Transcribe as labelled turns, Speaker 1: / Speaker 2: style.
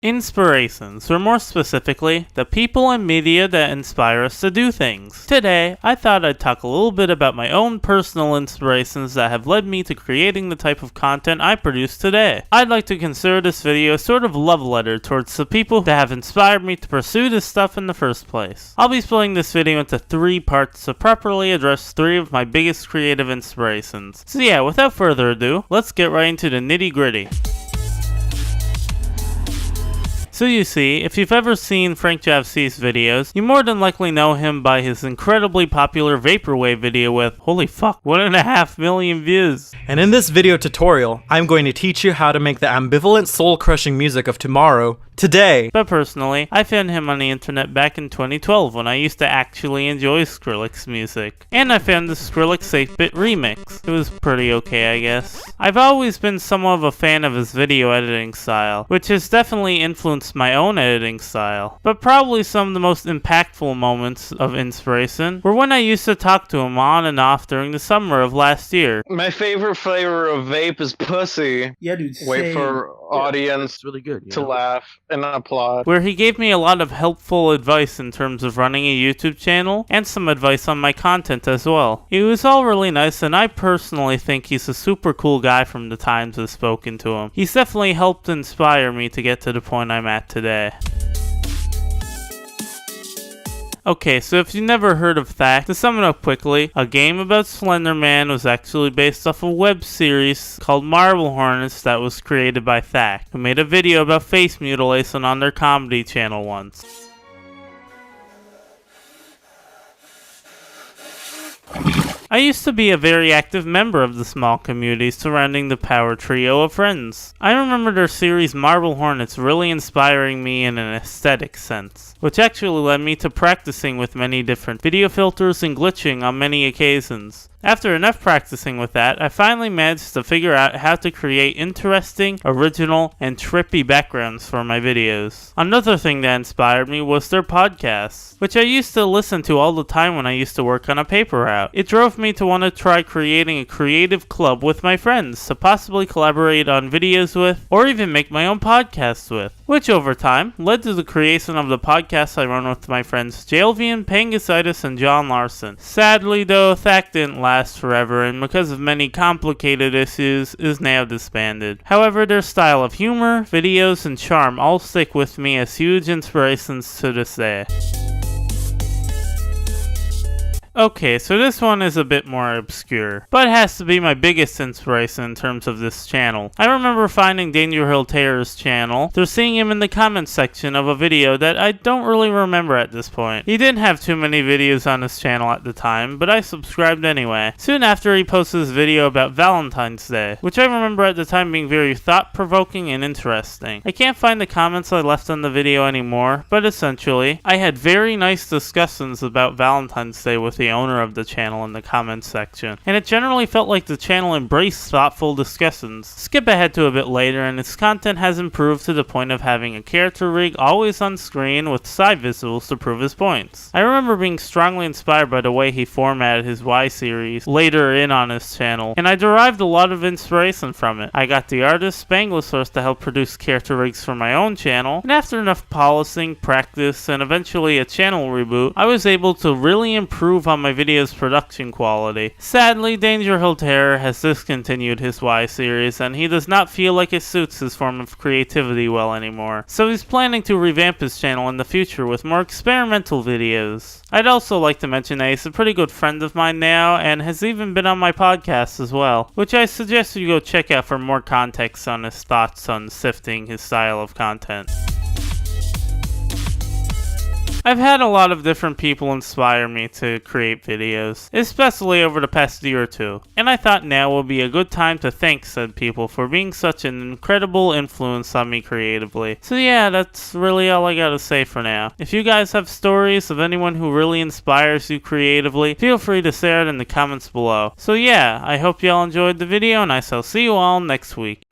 Speaker 1: Inspirations, or more specifically, the people and media that inspire us to do things. Today, I thought I'd talk a little bit about my own personal inspirations that have led me to creating the type of content I produce today. I'd like to consider this video a sort of love letter towards the people that have inspired me to pursue this stuff in the first place. I'll be splitting this video into 3 parts to properly address 3 of my biggest creative inspirations. So yeah, without further ado, let's get right into the nitty gritty. So you see, if you've ever seen FrankJavCee's videos, you more than likely know him by his incredibly popular Vaporwave video with, holy fuck, 1.5 million views.
Speaker 2: And in this video tutorial, I'm going to teach you how to make the ambivalent soul-crushing music of tomorrow, today.
Speaker 1: But personally, I found him on the internet back in 2012 when I used to actually enjoy Skrillex's music. And I found the Skrillex 8-bit remix. It was pretty okay, I guess. I've always been somewhat of a fan of his video editing style, which has definitely influenced my own editing style. But probably some of the most impactful moments of inspiration were when I used to talk to him on and off during the summer of last year.
Speaker 3: My favorite flavor of vape is pussy.
Speaker 4: Yeah, dude.
Speaker 3: Wait for audience
Speaker 4: really good
Speaker 3: to laugh and applaud.
Speaker 1: Where he gave me a lot of helpful advice in terms of running a YouTube channel and some advice on my content as well. It was all really nice, and I personally think he's a super cool guy from the times I've spoken to him. He's definitely helped inspire me to get to the point I'm at today. Okay, so if you never heard of THAC, to sum it up quickly, a game about Slender Man was actually based off a web series called Marble Hornets that was created by THAC, who made a video about face mutilation on their comedy channel once. I used to be a very active member of the small community surrounding the power trio of friends. I remember their series Marble Hornets really inspiring me in an aesthetic sense, which actually led me to practicing with many different video filters and glitching on many occasions. After enough practicing with that, I finally managed to figure out how to create interesting, original, and trippy backgrounds for my videos. Another thing that inspired me was their podcasts, which I used to listen to all the time when I used to work on a paper route. It drove me to want to try creating a creative club with my friends to possibly collaborate on videos with, or even make my own podcasts with, which over time led to the creation of the podcast I run with my friends Jalvian, Pangasitis, and John Larson. Sadly though, THAC didn't last forever, and because of many complicated issues, is now disbanded. However, their style of humor, videos, and charm all stick with me as huge inspirations to this day. Okay, so this one is a bit more obscure, but it has to be my biggest inspiration in terms of this channel. I remember finding DangerHillTerror's channel through seeing him in the comments section of a video that I don't really remember at this point. He didn't have too many videos on his channel at the time, but I subscribed anyway. Soon after, he posted his video about Valentine's Day, which I remember at the time being very thought-provoking and interesting. I can't find the comments I left on the video anymore, but essentially, I had very nice discussions about Valentine's Day with the owner of the channel in the comments section, and it generally felt like the channel embraced thoughtful discussions. Skip ahead to a bit later, and its content has improved to the point of having a character rig always on screen with side visuals to prove his points. I remember being strongly inspired by the way he formatted his Y series later in on his channel, and I derived a lot of inspiration from it. I got the artist Spanglosaurus to help produce character rigs for my own channel, and after enough polishing, practice, and eventually a channel reboot, I was able to really improve on my video's production quality. Sadly, DangerHillTerror has discontinued his Y series, and he does not feel like it suits his form of creativity well anymore, so he's planning to revamp his channel in the future with more experimental videos. I'd also like to mention that he's a pretty good friend of mine now, and has even been on my podcast as well, which I suggest you go check out for more context on his thoughts on sifting his style of content. I've had a lot of different people inspire me to create videos, especially over the past year or two, and I thought now would be a good time to thank said people for being such an incredible influence on me creatively. So yeah, that's really all I gotta say for now. If you guys have stories of anyone who really inspires you creatively, feel free to share it in the comments below. So yeah, I hope y'all enjoyed the video, and I shall see you all next week.